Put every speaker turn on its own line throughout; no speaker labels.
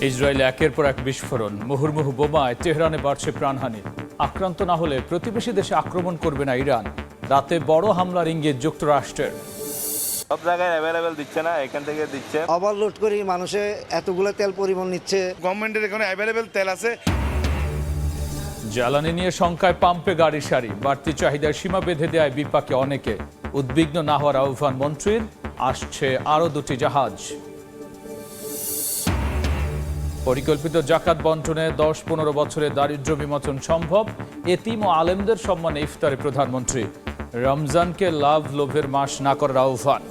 ইসরায়েলে একের পর এক বিস্ফোরণ, মুহুর্মুহু বোমায় তেহরানে বাড়ছে প্রাণহানি। আক্রান্ত না হলে প্রতিবেশী দেশে আক্রমণ করবে না ইরান। রাতে বড় হামলার ইঙ্গিত যুক্তরাষ্ট্রের।
সব জায়গায় অ্যাভেলেবেল দিচ্ছে না, এখান থেকে দিচ্ছে।
ওভারলোড করি মানুষে এতগুলো তেল পরিমাণ নিচ্ছে।
গভর্নমেন্টের এখানে অ্যাভেলেবেল তেল আছে।
জ্বালানি নিয়ে শঙ্কায় পাম্পে গাড়ির সারি, বাড়তি চাহিদার সীমা বেঁধে দেয় বিপাকে অনেকে। উদ্বিগ্ন না হওয়ার আহ্বান মন্ত্রীর, আসছে আরও 2টি জাহাজ। পরিকল্পিত জাকাত বন্টনে 10-15 বছরে দারিদ্র্য বিমোচন সম্ভব। এতিম ও আলেমদের সম্মানে ইফতারে প্রধানমন্ত্রী। রমজানকে লাভ লোভের মাস না করার আহ্বান।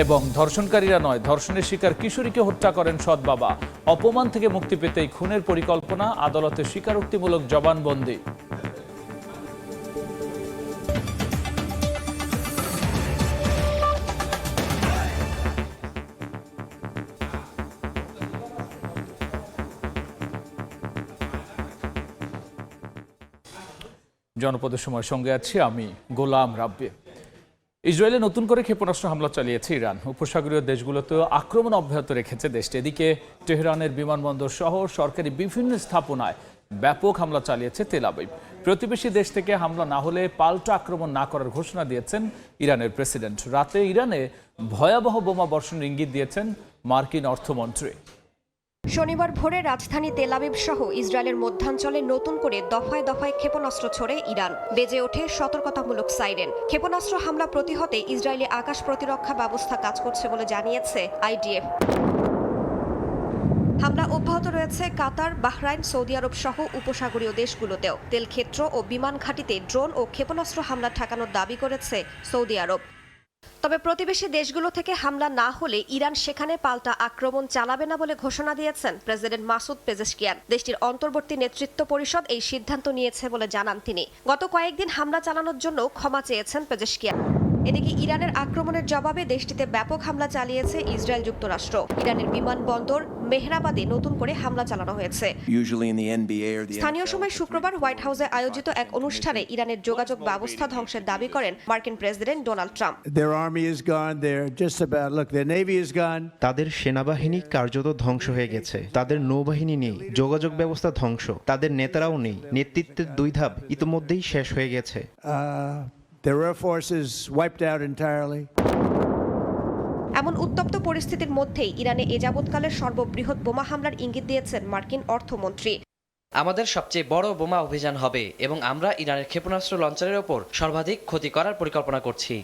এবং ধর্ষণকারীরা নয়, ধর্ষণের শিকার কিশোরীকে হত্যা করেন সৎ বাবা। অপমান থেকে মুক্তি পেতেই খুনের পরিকল্পনা, আদালতে স্বীকারোক্তিমূলক জবানবন্দি। জনপদের সময় সঙ্গে আছি আমি গোলাম রাব্বি। ইসরায়েলে নতুন করে ক্ষেপণাস্ত্র হামলা চালিয়েছে ইরান। উপসাগরীয় দেশগুলোতেও আক্রমণ অব্যাহত রেখেছে দেশটি। এদিকে তেহরানের বিমানবন্দর সহ সরকারি বিভিন্ন স্থাপনায় ব্যাপক হামলা চালিয়েছে তেল আবিব। প্রতিবেশী দেশ থেকে হামলা না হলে পাল্টা আক্রমণ না করার ঘোষণা দিয়েছেন ইরানের প্রেসিডেন্ট। রাতে ইরানে ভয়াবহ বোমা বর্ষণের ইঙ্গিত দিয়েছেন মার্কিন অর্থমন্ত্রী।
শনিবার ভোরে রাজধানী তেল আবিব সহ ইসরায়েলের মধ্যাঞ্চলে নতুন করে দফায় দফায় ক্ষেপণাস্ত্র ছোড়ে ইরান। বেজে ওঠে সতর্কতামূলক সাইরেন। ক্ষেপণাস্ত্র হামলা প্রতিহতে ইসরায়েলি আকাশ প্রতিরক্ষা ব্যবস্থা কাজ করছে বলে জানিয়েছে আইডিএফ। হামলা অব্যাহত রয়েছে কাতার, বাহরাইন, সৌদি আরব সহ উপসাগরীয় দেশগুলোতেও। তেল ক্ষেত্র ও বিমান ঘাঁটিতে ড্রোন ও ক্ষেপণাস্ত্র হামলা ঠেকানোর দাবি করেছে সৌদি আরব। তবে প্রতিবেশী দেশগুলো থেকে হামলা না হলে ইরান সেখানে পাল্টা আক্রমণ চালাবে না বলে ঘোষণা দিয়েছেন প্রেসিডেন্ট মাসুদ পেজেশকিয়ান। দেশটির অন্তর্বর্তী নেতৃত্ব পরিষদ এই সিদ্ধান্ত নিয়েছে বলে জানান তিনি। গত কয়েকদিন হামলা চালানোর জন্য ক্ষমা চেয়েছেন পেজেশকিয়ান। এদিকে ইরানের আক্রমণের জবাবে দেশটিতে ব্যাপক হামলা চালিয়েছে ইসরায়েল যুক্তরাষ্ট্র। ইরানের বিমানবন্দর মেহরাবাদে নতুন করে হামলা চালানো হয়েছে। স্থানীয় সময় শুক্রবার হোয়াইট হাউসে আয়োজিত এক অনুষ্ঠানে ইরানের যোগাযোগ ব্যবস্থা ধ্বংসের দাবি করেন মার্কিন প্রেসিডেন্ট ডোনাল্ড ট্রাম্প।
তাদের সেনাবাহিনী কার্যত ধ্বংস হয়ে গেছে, তাদের নৌবাহিনী নেই, যোগাযোগ ব্যবস্থা ধ্বংস, তাদের নেতারাও নেই, নেতৃত্বের 2 ধাপ ইতিমধ্যেই শেষ হয়ে গেছে।
এমন উত্তপ্ত পরিস্থিতির মধ্যেই ইরানে এ যাবৎকালের সর্ববৃহৎ বোমা হামলার ইঙ্গিত দিয়েছেন মার্কিন অর্থমন্ত্রী।
আমাদের সবচেয়ে বড় বোমা অভিযান হবে এবং আমরা ইরানের ক্ষেপণাস্ত্র লঞ্চারের ওপর সর্বাধিক ক্ষতি করার পরিকল্পনা করছি।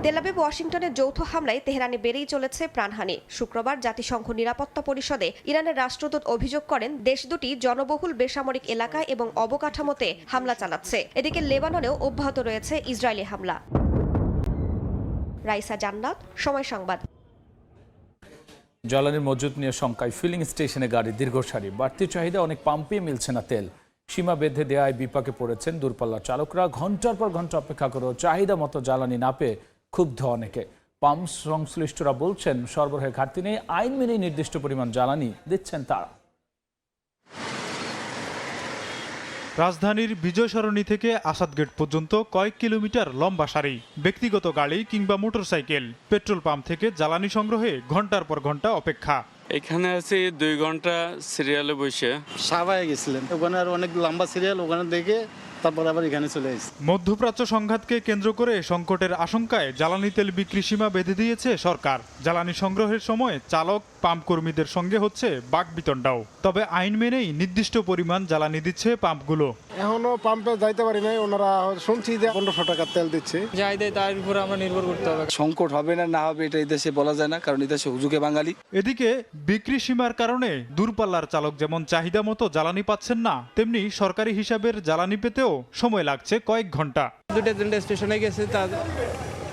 তেল আবিব ওয়াশিংটনের যৌথ হামলায় তেহরানে বেড়েই চলেছে প্রাণহানি। শুক্রবার জাতিসংঘ নিরাপত্তা পরিষদে ইরানের রাষ্ট্রদূত অভিযোগ করেন দেশ দুটি জনবহুল বেসামরিক এলাকায় এবং অবকাঠামোতে হামলা চালাচ্ছে। এদিকে লেবাননেও অব্যাহত রয়েছে ইসরায়েলি হামলা। রাইসা জান্নাত, সময় সংবাদ।
জ্বালানির মজুত নিয়ে শঙ্কায় ফিলিং স্টেশনে গাড়ির দীর্ঘ সারি, বাড়তি চাহিদা, অনেক পাম্পে মিলছে না তেল। সীমা বেঁধে দেওয়ায় বিপাকে পড়েছেন দূরপাল্লার চালকরা। ঘন্টার পর ঘন্টা অপেক্ষা করেও চাহিদা মতো জ্বালানি না পেয়ে ক্ষুব্ধ অনেকে। পাম্প সংশ্লিষ্টরা বলছেন সরবরাহের ঘাটতি নেই, আইন মেনেই নির্দিষ্ট পরিমাণ জ্বালানি দিচ্ছেন তারা।
রাজধানীর বিজয় সরণি থেকে আসাদ গেট পর্যন্ত কয়েক কিলোমিটার লম্বা সারি, ব্যক্তিগত গাড়ি কিংবা মোটরসাইকেল। পেট্রোল পাম্প থেকে জ্বালানি সংগ্রহে ঘন্টার পর ঘন্টা অপেক্ষা।
এখানে আছে 2 ঘন্টা সিরিয়ালে বসে।
সাভারে গেছিলেন, ওখানে আর অনেক লম্বা সিরিয়াল, ওখানে দেখে তারপর আবার এখানে চলে এসেছি।
মধ্যপ্রাচ্য সংঘাতকে কেন্দ্র করে সংকটের আশঙ্কায় জ্বালানি তেল বিক্রি সীমা বেঁধে দিয়েছে সরকার। জ্বালানি সংগ্রহের সময় চালক, পাম্প কর্মীদের সঙ্গে হচ্ছে বাকবিতণ্ডাও। তবে আইন মেনেই নির্দিষ্ট পরিমাণ জ্বালানি দিচ্ছে পাম্পগুলো।
এখনো পাম্পে যাইতে পারি নাই, ওনারা শুনছি যে 1500 টাকার তেল দিচ্ছে।
যাই দেয় তার উপরে আমরা নির্ভর করতে হবে।
সংকট হবে না হবে এটা এই দেশে বলা যায় না, কারণ এই দেশে হুজুগে বাঙালি।
এদিকে বিক্রি সীমার কারণে দূরপাল্লার চালক যেমন চাহিদা মতো জ্বালানি পাচ্ছেন না, তেমনি সরকারি হিসাবের জ্বালানি পেতেও সময় লাগছে কয়েক ঘন্টা।
2টা স্টেশনে গেছে, তার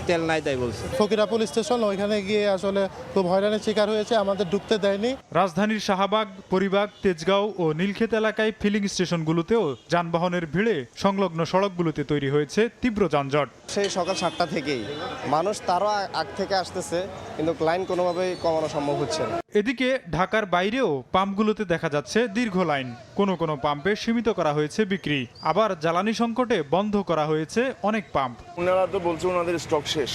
তেল নাই তাই বলছে।
ফকিরা পুলিশ স্টেশন, ওইখানে গিয়ে আসলে খুব হয়রানির শিকার হয়েছে, আমাদের ঢুকতে দেয়নি।
রাজধানীর শাহবাগ, পরিবাগ, তেজগাঁও ও নীলক্ষেত এলাকায় ফিলিং স্টেশনগুলোতেও যানবাহনের ভিড়ে সংলগ্ন সড়কগুলোতে তৈরি হয়েছে তীব্র যানজট।
সেই সকাল 7টা থেকেই মানুষ তারও আগ থেকে আসতেছে, কিন্তু লাইন কোনোভাবেই কমানো সম্ভব হচ্ছে না।
এদিকে ঢাকার বাইরেও পাম্পগুলোতে দেখা যাচ্ছে দীর্ঘ লাইন। কোনো কোনো পাম্পে সীমিত করা হয়েছে বিক্রি, আবার জ্বালানি সংকটে বন্ধ করা হয়েছে অনেক পাম্প।
ওনারা তো বলছে ওনাদের স্টক শেষ,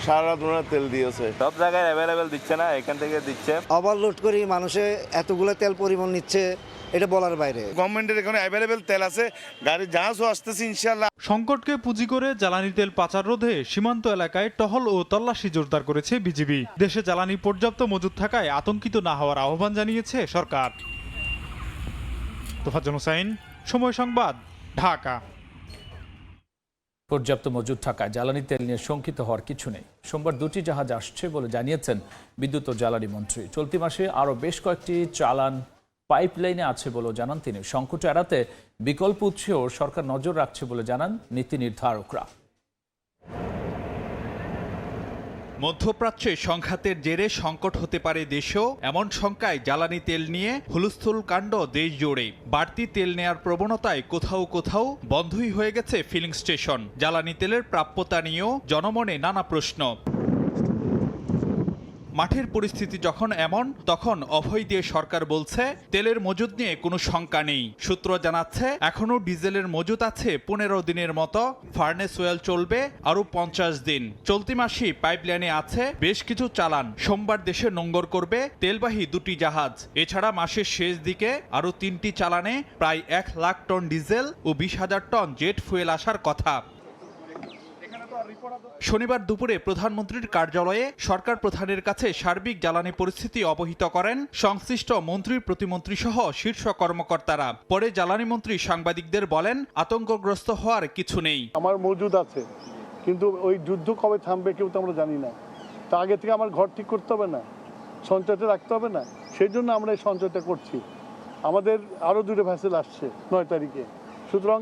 সারা রাত ওনারা তেল দিয়েছে।
সব জায়গায় অ্যাভেলেবেল দিচ্ছে না, এখান থেকে দিচ্ছে।
ওভারলোড করি মানুষে এতগুলো তেল পরিমাণ নিচ্ছে, এটা বলার বাইরে।
গভর্নমেন্টের এখানে অ্যাভেলেবেল তেল আছে, গাড়ি জাহাজও আসতেছে ইনশাআল্লাহ।
সংকটকে পুঁজি করে জ্বালানি তেল পাচার রোধে সীমান্ত এলাকায় টহল ও তল্লাশি জোরদার করেছে বিজিবি। দেশে জ্বালানি পর্যাপ্ত মজুদ থাকায় আতঙ্কিত না হওয়ার আহ্বান জানিয়েছে সরকার। তোফাজ্জল হোসাইন, সময় সংবাদ, ঢাকা।
পর্যাপ্ত মজুদ থাকায় জ্বালানি তেল নিয়ে শঙ্কিত হওয়ার কিছু নেই। সোমবার 2টি জাহাজ আসছে বলে জানিয়েছেন বিদ্যুৎ ও জ্বালানি মন্ত্রী। চলতি মাসে আরও বেশ কয়েকটি চালান পাইপলাইনে আছে বলেও জানান তিনি। সংকট এড়াতে বিকল্প উৎসেও সরকার নজর রাখছে বলে জানান নীতি নির্ধারকরা।
মধ্যপ্রাচ্যে সংঘাতের জেরে সংকট হতে পারে দেশেও, এমন শঙ্কায় জ্বালানি তেল নিয়ে হুলস্থুল কাণ্ড দেশ জুড়ে। বাড়তি তেল নেয়ার প্রবণতায় কোথাও কোথাও বন্ধই হয়ে গেছে ফিলিং স্টেশন। জ্বালানি তেলের প্রাপ্যতা নিয়েও জনমনে নানা প্রশ্ন। মাঠের পরিস্থিতি যখন এমন, তখন অভয় দিয়ে সরকার বলছে তেলের মজুদ নিয়ে কোনো শঙ্কা নেই। সূত্র জানাচ্ছে এখনও ডিজেলের মজুদ আছে 15 দিনের মতো। ফার্নেস ওয়েল চলবে আরও 50 দিন। চলতি মাসে পাইপলাইনে আছে বেশ কিছু চালান। সোমবার দেশে নোঙ্গর করবে তেলবাহী 2টি জাহাজ। এছাড়া মাসের শেষ দিকে আরও 3টি চালানে প্রায় 1 লাখ টন ডিজেল ও 20,000 টন জেট ফুয়েল আসার কথা। শনিবার দুপুরে প্রধানমন্ত্রীর কার্যালয়ে সরকার প্রধানের কাছে সার্বিক জ্বালানি পরিস্থিতি অবহিত করেন সংশ্লিষ্ট মন্ত্রী, প্রতিমন্ত্রী সহ শীর্ষ কর্মকর্তারা। পরে জ্বালানি মন্ত্রী সাংবাদিকদের বলেন, আতঙ্কগ্রস্ত হওয়ার কিছু নেই।
আমার মজুদ আছে, কিন্তু ওই যুদ্ধ কবে থামবে কেউ তো আমরা জানি না। তা আগে থেকে আমার ঘর ঠিক করতে হবে না, সঞ্চয়তে রাখতে হবে না? সেই জন্য আমরা এই সঞ্চয়টা করছি। আমাদের আরও 2টো ভ্যাসেল আসছে 9 তারিখে, সুতরাং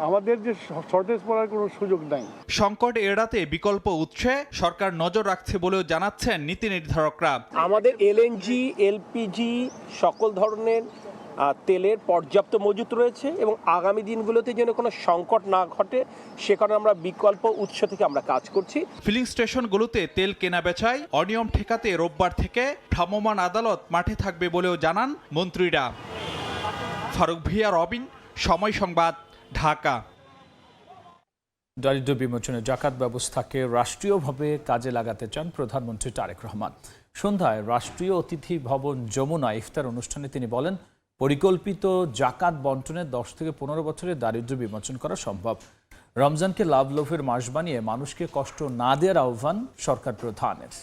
আমাদের যে শর্টেজ পড়ার কোনো সুযোগ নাই।
সংকট এড়াতে বিকল্প উৎসে সরকার নজর রাখছে বলেও জানাচ্ছেন নীতি নির্ধারকরা।
আমাদের এলএনজি, এলপিজি সকল ধরনের তেলের পর্যাপ্ত মজুত রয়েছে এবং আগামী দিনগুলোতে যেন কোনো সংকট না ঘটে সে কারণে আমরা বিকল্প উৎস থেকে আমরা কাজ করছি।
ফিলিং স্টেশনগুলোতে তেল কেনা বেচায় অনিয়ম ঠেকাতে রোববার থেকে ভ্রাম্যমাণ আদালত মাঠে থাকবে বলেও জানান মন্ত্রীরা। ফারুক ভিয়া, রবিন, সময় সংবাদ, ঢাকা।
দারিদ্র্য বিমোচনে জাকাত ব্যবস্থাকে রাষ্ট্রীয়ভাবে কাজে লাগাতে চান প্রধানমন্ত্রী তারেক রহমান। সন্ধ্যায় রাষ্ট্রীয় অতিথি ভবন যমুনা ইফতার অনুষ্ঠানে তিনি বলেন, পরিকল্পিত জাকাত বন্টনে 10 থেকে 15 বছরে দারিদ্র্য বিমোচন করা সম্ভব। রমজানকে লাভ লোভের মাস বানিয়ে মানুষকে কষ্ট না দেওয়ার আহ্বান সরকার প্রধানের।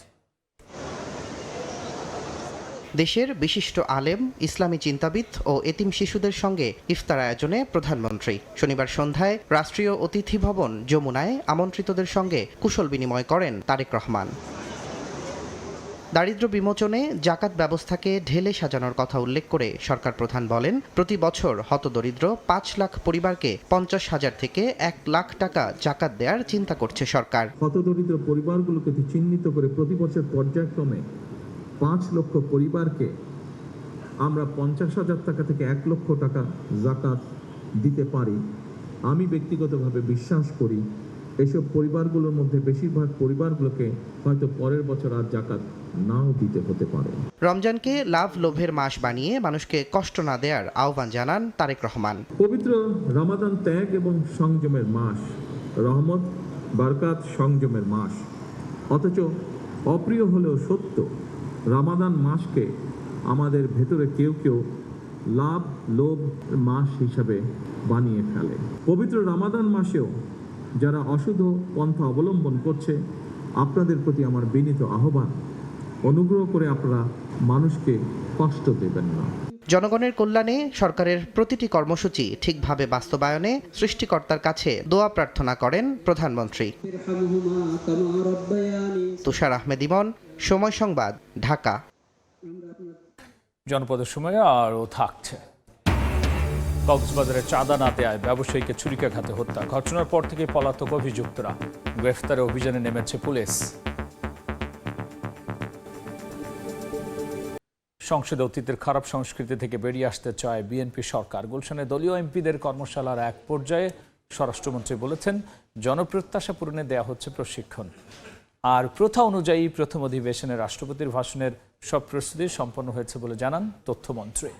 দেশের বিশিষ্ট আলেম, ইসলামী চিন্তাবিদ ও এতিম শিশুদের সঙ্গে ইফতার আয়োজনে প্রধানমন্ত্রী। শনিবার সন্ধ্যায় রাষ্ট্রীয় অতিথি ভবন যমুনায় আমন্ত্রিতদের সঙ্গে কুশল বিনিময় করেন তারেক রহমান। দারিদ্র্য বিমোচনে জাকাত ব্যবস্থাকে ঢেলে সাজানোর কথা উল্লেখ করে সরকার প্রধান বলেন, প্রতি বছর হতদরিদ্র 5 লাখ পরিবারকে 50,000 থেকে 1 লাখ টাকা জাকাত দেওয়ার চিন্তা করছে সরকার।
হতদরিদ্র পরিবারগুলোকে চিহ্নিত করে প্রতি বছর পর্যায়ক্রমে 5 লক্ষ পরিবারকে আমরা 50,000 টাকা থেকে 1 লক্ষ টাকা জাকাত দিতে পারি। আমি ব্যক্তিগতভাবে বিশ্বাস করি এসব পরিবারগুলোর মধ্যে বেশিরভাগ পরিবারগুলোকে হয়তো পরের বছর আর জাকাত নাও দিতে হতে পারে।
রমজানকে লাভ লোভের মাস বানিয়ে মানুষকে কষ্ট না দেওয়ার আহ্বান জানান তারেক রহমান।
পবিত্র রমাদান ত্যাগ এবং সংযমের মাস, রহমত, বরকত, সংযমের মাস। অথচ অপ্রিয় হলেও সত্য, রমাদান মাসকে আমাদের ভেতরে কেউ কেউ লাভ লোভ মাস হিসাবে বানিয়ে ফেলে। পবিত্র রমাদান মাসেও যারা অশুদ্ধ পন্থা অবলম্বন করছে, আপনাদের প্রতি আমার বিনীত আহ্বান, অনুগ্রহ করে আপনারা মানুষকে কষ্ট দেবেন না।
জনগণের কল্যাণে সরকারের প্রতিটি কর্মসূচি ঠিকভাবে বাস্তবায়নে সৃষ্টিকর্তার কাছে দোয়া প্রার্থনা করেন প্রধানমন্ত্রী। তুষার আহমেদ ইমন, সময় সংবাদ, ঢাকা।
জনপদের সময় আরও থাকছে। কক্সবাজারে চাঁদা না দেয়ায় ব্যবসায়ীকে ছুরিকাঘাতে হত্যা। ঘটনার পর থেকে পলাতক অভিযুক্তরা। গ্রেফতারে অভিযানে নেমেছে পুলিশ। সংসদে অতীতের খারাপ সংস্কৃতি থেকে বেরিয়ে আসতে চায় বিএনপি সরকার। গুলশানে দলীয় এমপিদের কর্মশালার এক পর্যায়ে স্বরাষ্ট্রমন্ত্রী বলেছেন, জনপ্রত্যাশা পূরণে দেয়া হচ্ছে প্রশিক্ষণ। আর প্রথা অনুযায়ী প্রথম অধিবেশনে রাষ্ট্রপতির ভাষণের সব প্রস্তুতি সম্পন্ন হয়েছে বলে জানান তথ্যমন্ত্রী।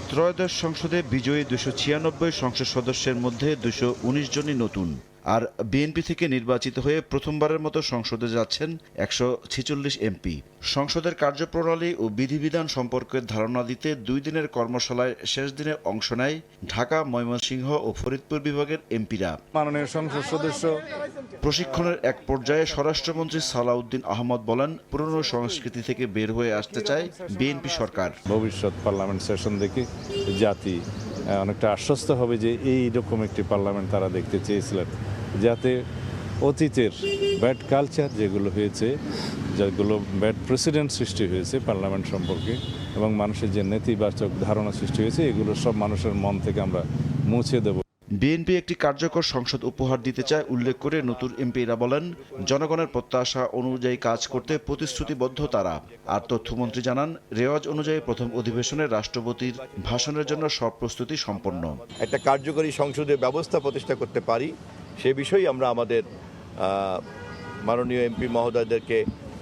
ত্রয়োদশ সংসদে বিজয়ী 296 সংসদ সদস্যের মধ্যে 219 জনই নতুন। আর বিএনপি থেকে নির্বাচিত হয়ে প্রথমবারের মতো সংসদে যাচ্ছেন 146 এমপি। সংসদের কার্যপ্রণালী ও বিধিবিধান সম্পর্কে ধারণা দিতে 2 দিনের কর্মশালায় শেষ দিনে অংশ নেয় ঢাকা, ময়মনসিংহ ও ফরিদপুর বিভাগের এমপিরা।
মাননীয় সংসদ সদস্য
প্রশিক্ষণের এক পর্যায়ে স্বরাষ্ট্রমন্ত্রী সালাউদ্দিন আহমদ বলেন, পুরনো সংস্কৃতি থেকে বের হয়ে আসতে চায় বিএনপি সরকার।
ভবিষ্যৎ পার্লামেন্ট সেশন দেখে জাতি অনেকটা আশ্বস্ত হবে যে এইরকম একটি পার্লামেন্ট তারা দেখতে চেয়েছিলেন, যাতে অতীতের ব্যাড কালচার যেগুলো হয়েছে, যেগুলো ব্যাড প্রেসিডেন্ট সৃষ্টি হয়েছে পার্লামেন্ট সম্পর্কে এবং মানুষের যে নেতিবাচক ধারণা সৃষ্টি হয়েছে, এগুলো সব মানুষের মন থেকে আমরা মুছে দেব।
বিএনপি একটি কার্যকর সংসদ উপহার দিতে চায় উল্লেখ করে নতুন এমপিরা বলেন, জনগণের প্রত্যাশা অনুযায়ী কাজ করতে প্রতিশ্রুতিবদ্ধ তারা। আর তথ্যমন্ত্রী জানান, রেওয়াজ অনুযায়ী প্রথম অধিবেশনে রাষ্ট্রপতির ভাষণের জন্য সব প্রস্তুতি সম্পন্ন।
একটা কার্যকরী সংসদের ব্যবস্থা প্রতিষ্ঠা করতে পারি সে বিষয়ে আমরা আমাদের মাননীয় এমপি মহোদয়দেরকে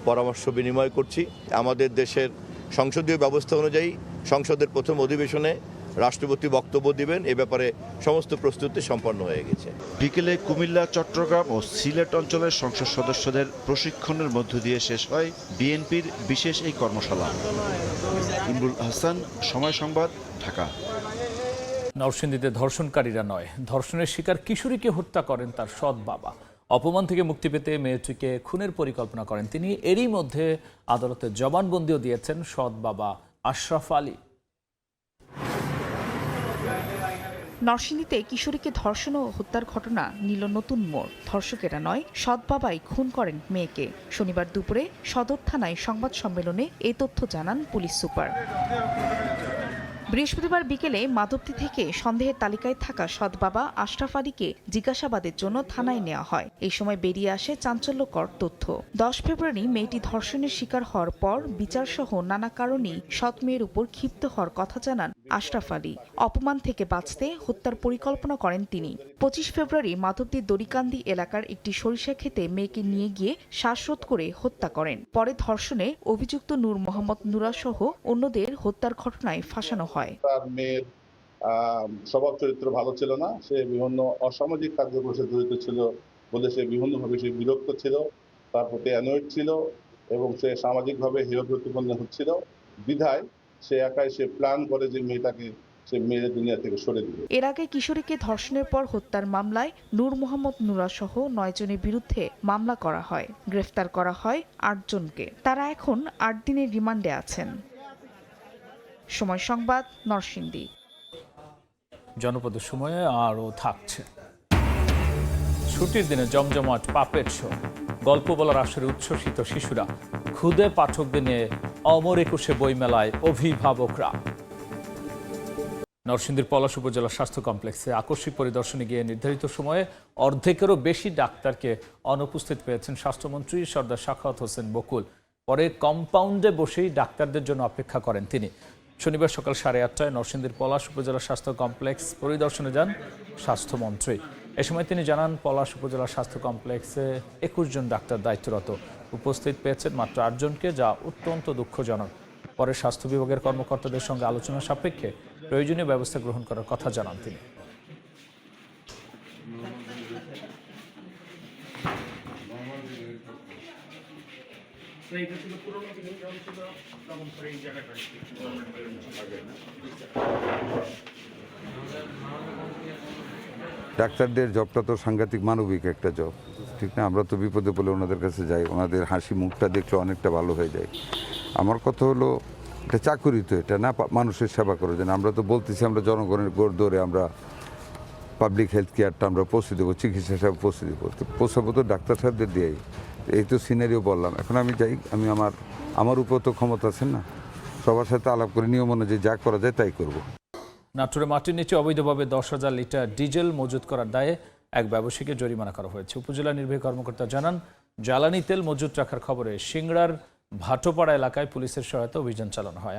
পরামর্শ বিনিময় করছি। আমাদের দেশের সংসদীয় ব্যবস্থা অনুযায়ী সংসদের প্রথম অধিবেশনে রাষ্ট্রপতি বক্তব্য দিবেন, এ ব্যাপারে সমস্ত প্রস্তুতি সম্পন্ন হয়ে গেছে।
বিকেলে কুমিল্লা, চট্টগ্রাম ও সিলেট অঞ্চলের সংসদ সদস্যদের প্রশিক্ষণের মধ্য দিয়ে শেষ হয় বিএনপির বিশেষ এই কর্মশালা। ইমরুল হাসান, সময় সংবাদ, ঢাকা।
নরসিংদীতে ধর্ষণকারীরা নয়, ধর্ষণের শিকার কিশোরীকে হত্যা করেন তার সৎ বাবা। অপমান থেকে মুক্তি পেতে মেয়েটিকে খুনের পরিকল্পনা করেন তিনি। এরই মধ্যে আদালতে জবানবন্দিও দিয়েছেন সৎ বাবা আশরাফ আলী।
নরসিংদীতে কিশোরীকে ধর্ষণ ও হত্যার ঘটনা নিল নতুন মোড়। ধর্ষকেরা নয়, সৎ বাবাই খুন করেন মেয়েকে। শনিবার দুপুরে সদর থানায় সংবাদ সম্মেলনে এ তথ্য জানান পুলিশ সুপার। বৃহস্পতিবার বিকেলে মাধবদী থেকে সন্দেহের তালিকায় থাকা সৎ বাবা আশরাফ আলীকে জিজ্ঞাসাবাদের জন্য থানায় নেওয়া হয়। এই সময় বেরিয়ে আসে চাঞ্চল্যকর তথ্য। 10 ফেব্রুয়ারি মেয়েটি ধর্ষণের শিকার হওয়ার পর বিচারসহ নানা কারণেই সৎ মেয়ের উপর ক্ষিপ্ত হওয়ার কথা জানান আশরাফ আলী। অপমান থেকে বাঁচতে হত্যার পরিকল্পনা করেন তিনি। 25 ফেব্রুয়ারি মাধবদীর দড়িকান্দি এলাকার একটি সরিষা ক্ষেতে মেয়েকে নিয়ে গিয়ে শ্বাসরোধ করে হত্যা করেন। পরে ধর্ষণে অভিযুক্ত নূর মোহাম্মদ নুরা সহ অন্যদের হত্যার ঘটনায় ফাঁসানো হয়।
তার মেয়ের স্বভাব চরিত্র ভালো ছিল না, সে বিভিন্ন অসামাজিক কার্যক্রমে জড়িত ছিল বলে সে বিভিন্নভাবে সে বিরক্ত ছিল, তার প্রতি অ্যানয়েড ছিল এবং সে সামাজিকভাবে হেয় প্রতিপন্ন হচ্ছিল। বিধায় সে একাই সে প্ল্যান করে যে মেয়েটাকে সে মেয়ের দুনিয়া থেকে সরে দিবে।
এর আগে কিশোরীকে ধর্ষণের পর হত্যার মামলায় নূর মোহাম্মদ নুরা সহ 9 জনের বিরুদ্ধে মামলা করা হয়। গ্রেফতার করা হয় 8 জনকে। তারা এখন 8 দিনের রিমান্ডে আছেন। সময় সংবাদ, নরসিংদী।
জনপদের সময়ে আরও থাকছে ছুটির দিনে জমজমাট পাপেট শো, গল্প বলার আসরে উচ্ছ্বসিত শিশুরা, ক্ষুদে পাঠকদের নিয়ে অমর একুশে বইমেলায় অভিভাবকরা। নরসিংদীর পলাশ উপজেলা স্বাস্থ্য কমপ্লেক্সে আকস্মিক পরিদর্শনে গিয়ে নির্ধারিত সময়ে অর্ধেকেরও বেশি ডাক্তারকে অনুপস্থিত পেয়েছেন স্বাস্থ্যমন্ত্রী সর্দার সাখাওয়াত হোসেন বকুল। পরে কম্পাউন্ডে বসেই ডাক্তারদের জন্য অপেক্ষা করেন তিনি। শনিবার সকাল 8:30টায় নরসিংদীর পলাশ উপজেলা স্বাস্থ্য কমপ্লেক্স পরিদর্শনে যান স্বাস্থ্যমন্ত্রী। এ সময় তিনি জানান, পলাশ উপজেলা স্বাস্থ্য কমপ্লেক্সে 21 জন ডাক্তার দায়িত্বরত, উপস্থিত পেয়েছেন মাত্র 8 জনকে, যা অত্যন্ত দুঃখজনক। পরে স্বাস্থ্য বিভাগের কর্মকর্তাদের সঙ্গে আলোচনা সাপেক্ষে প্রয়োজনীয় ব্যবস্থা গ্রহণ করার কথা জানান তিনি।
ডাক্তারদের জবটা তো সাংঘাতিক মানবিক একটা জব, ঠিক না? আমরা তো বিপদে পড়লে ওনাদের কাছে যাই, ওনাদের হাসি মুখটা দেখলে অনেকটা ভালো হয়ে যায়। আমার কথা হলো, এটা চাকুরি তো, এটা না মানুষের সেবা করার জন্য। আমরা তো বলতেছি আমরা জনগণের গোড় ধরে আমরা পাবলিক হেলথ কেয়ারটা আমরা পৌঁছে দেবো, চিকিৎসা সেবা পৌঁছে দেবো, তো পৌঁছাবো তো ডাক্তার সাহেবদের দিয়েই। এই তো সিনারিও বললাম। এখন আমি যাই, আমি আমার উপর তো ক্ষমতা আছেন না, সবার সাথে আলাপ করে নিয়ম অনুযায়ী যা করা যায় তাই করব।
নাটোরে মাটির নিচে অবৈধভাবে 10,000 লিটার ডিজেল মজুত করার দায়ে এক ব্যবসায়ীকে জরিমানা করা হয়েছে। উপজেলা নির্বাহী কর্মকর্তা জানান, জ্বালানি তেল মজুত রাখার খবরে সিংড়ার ভাটোপাড়া এলাকায় পুলিশের সহায়তা অভিযান চালানো হয়।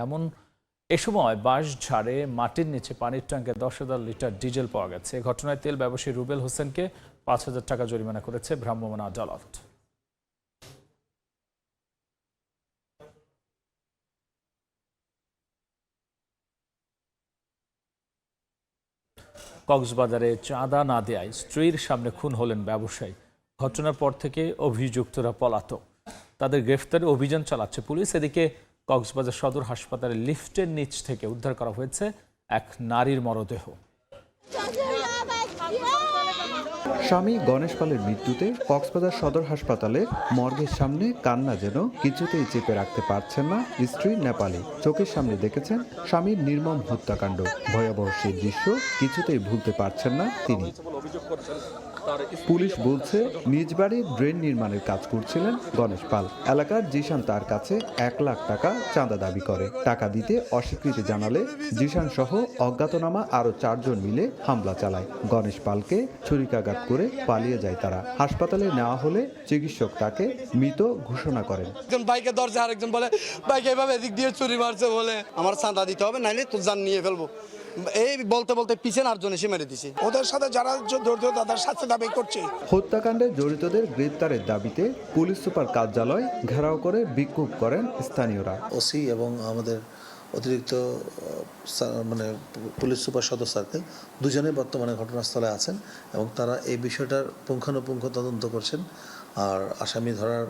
এ সময় বাঁশঝাড়ে মাটির নিচে পানির ট্যাঙ্কে 10,000 লিটার ডিজেল পাওয়া গেছে। এ ঘটনায় তেল ব্যবসায়ী রুবেল হোসেনকে 5,000 টাকা জরিমানা করেছে ভ্রাম্যমাণ আদালত। কক্সবাজারে চাঁদা না দেয়ায় স্ত্রীর সামনে খুন হলেন ব্যবসায়ী। ঘটনার পর থেকে অভিযুক্তরা পলাতক। তাদের গ্রেফতারে অভিযান চালাচ্ছে পুলিশ। এদিকে কক্সবাজার সদর হাসপাতালের লিফটের নিচ থেকে উদ্ধার করা হয়েছে এক নারীর মরদেহ।
স্বামী গণেশ পালের মৃত্যুতে কক্সবাজার সদর হাসপাতালের মর্গের সামনে কান্না যেন কিছুতেই চেপে রাখতে পারছেন না স্ত্রী নেপালি। চোখের সামনে দেখেছেন স্বামীর নির্মম হত্যাকাণ্ড। ভয়াবহ সেই দৃশ্য কিছুতেই ভুলতে পারছেন না তিনি। পুলিশ বলছে নিজ বাড়ির ড্রেন নির্মাণের কাজ করছিলেন গণেশ পাল। এলাকার জিশান তার কাছে 1 লাখ টাকা চাঁদা দাবি করে। টাকা দিতে অস্বীকৃতি জানালে জিশান সহ অজ্ঞাতনামা আরো 4 জন মিলে হামলা চালায়। গণেশ পালকে ছুরিকাঘাত করে পালিয়ে যায় তারা। হাসপাতালে নেওয়া হলে চিকিৎসক তাকে মৃত ঘোষণা করেন।
একজন বাইকে ধরছে, আরেকজন বলে বাইকে এভাবে এদিক দিয়ে চুরি মারছে বলে আমার চাঁদা দিতে হবে, নাইলে তোর জান নিয়ে ফেলবো। এই বলতে বলতে পিছনে 8 জন এসে মেরে দিছে।
ওদের সাথে যারা জড়িত তাদের শাস্তি দাবি করছে।
হত্যাকাণ্ডে জড়িতদের গ্রেপ্তারের দাবিতে পুলিশ সুপার কার্যালয় ঘেরাও করে বিক্ষোভ করেন স্থানীয়রা।
ওসি এবং আমাদের অতিরিক্ত পুলিশ সুপার সদর সার্কেল দুজনেই বর্তমানে ঘটনাস্থলে আছেন এবং তারা এই বিষয়টার পুঙ্খানুপুঙ্খ তদন্ত করছেন আর আসামি ধরার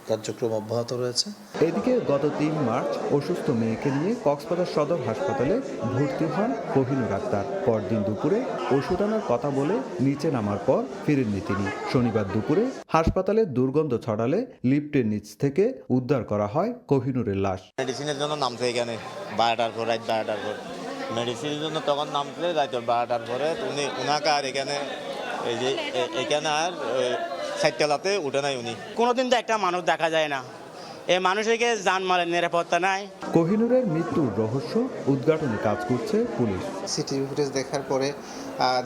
কার্যক্রম অব্যাহত রয়েছে।
এদিকে গত 3 মার্চ অসুস্থ মেয়েকে নিয়ে কক্সবাজার সদর হাসপাতালে ভর্তি হন কোহিনুর আক্তার। পরদিন দুপুরে ওষুধ আনার কথা বলে নিচে নামার পর ফিরেননি তিনি। শনিবার দুপুরে হাসপাতালে দুর্গন্ধ ছড়ালে লিফটের নিচ থেকে উদ্ধার করা হয় কোহিনুরের লাশ।
মেডিসিনের জন্য নামছে এখানে 12টার পর, রাত 12টার পর মেডিসিনের জন্য তখন নামছে রাত 12টার পরে। উনি ওনাকে আর এখানে এই যে এখানে আর সাইকেলাতে উঠে নাই উনি।
কোনোদিন তো একটা মানুষ দেখা যায় না, এই মানুষকে জানমালের নিরাপত্তা নাই।
কোহিনুরের মৃত্যুর রহস্য উদ্ঘাটনে কাজ করছে পুলিশ।
সিটিভি ফুটেজ দেখার পরে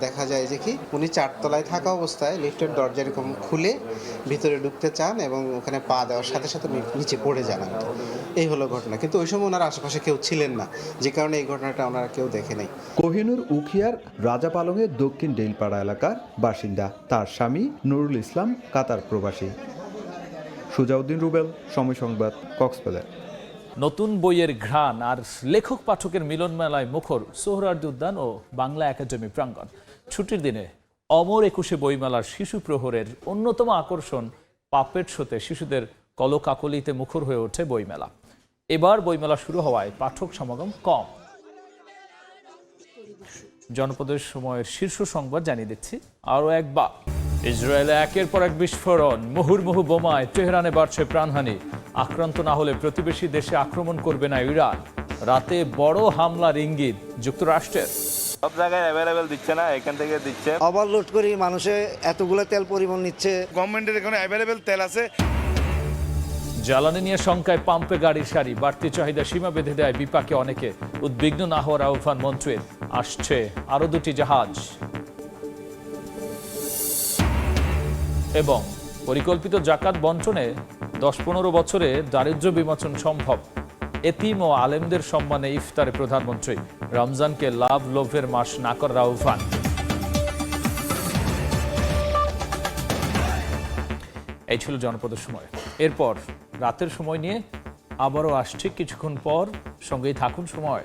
দেখা যায় যে কি উনি 4 তলায় থাকা অবস্থায় লিফটের দরজা এরকম খুলে ভিতরে ঢুকতে চান এবং ওখানে পা দেওয়ার সাথে সাথে নিচে পড়ে যান। এই হলো ঘটনা, কিন্তু ওই সময় ওনার আশেপাশে কেউ ছিলেন না, যে কারণে এই ঘটনাটা ওনারা কেউ দেখে নাই।
কোহিনুর উখিয়ার রাজাপালংয়ের দক্ষিণ ডেইলপাড়া এলাকার বাসিন্দা। তার স্বামী নুরুল ইসলাম কাতার প্রবাসী। সুজাউদ্দিন রুবেল, সময় সংবাদ, কক্সবাজার।
নতুন বইয়ের ঘ্রাণ আর লেখক পাঠকের মিলন মেলায় মুখর সোহরাওয়ার্দী উদ্যান ও বাংলা একাডেমি প্রাঙ্গণ। ছুটির দিনে অমর 21শে বইমেলার শিশু প্রহরের অন্যতম আকর্ষণ পাপেট শোতে শিশুদের কলকাকলিতে মুখর হয়ে ওঠে বইমেলা। এবার বইমেলা শুরু হওয়ায় পাঠক সমাগম কম। জনপদের সময়ের শীর্ষ সংবাদ জানিয়ে দিচ্ছি আরও একবার। ইসরায়েলে একের পর এক বিস্ফোরণ, মুহুর্মুহু বোমায় তেহরানে বাড়ছে প্রাণহানি। আক্রান্ত না হলে প্রতিবেশী দেশে আক্রমণ করবে না ইরান। রাতে বড় হামলার ইঙ্গিত যুক্তরাষ্ট্রের।
সব জায়গায় অ্যাভেলেবেল দিচ্ছে না, এখান থেকে দিচ্ছে।
ওভারলোড করে মানুষে এতগুলো তেল পরিমাণ নিচ্ছে।
গভর্নমেন্টের এখানে অ্যাভেলেবেল তেল আছে।
জ্বালানি নিয়ে শঙ্কায় পাম্পে গাড়ির সারি। বাড়তি চাহিদা সীমা বেঁধে দেয় বিপাকে অনেকে। উদ্বিগ্ন না হওয়ার আহ্বান মন্ত্রীর। আসছে আরও 2টি জাহাজ। এবং পরিকল্পিত জাকাত বন্টনে 10-15 বছরে দারিদ্র্য বিমোচন সম্ভব। এতিম ও আলেমদের সম্মানে ইফতারে প্রধানমন্ত্রী। রমজানকে লাভ লোভের মাস না করার আহ্বান। এই ছিল জনপদের সময়। এরপর রাতের সময় নিয়ে আবারও আসছে কিছুক্ষণ পর। সঙ্গেই থাকুন সময়।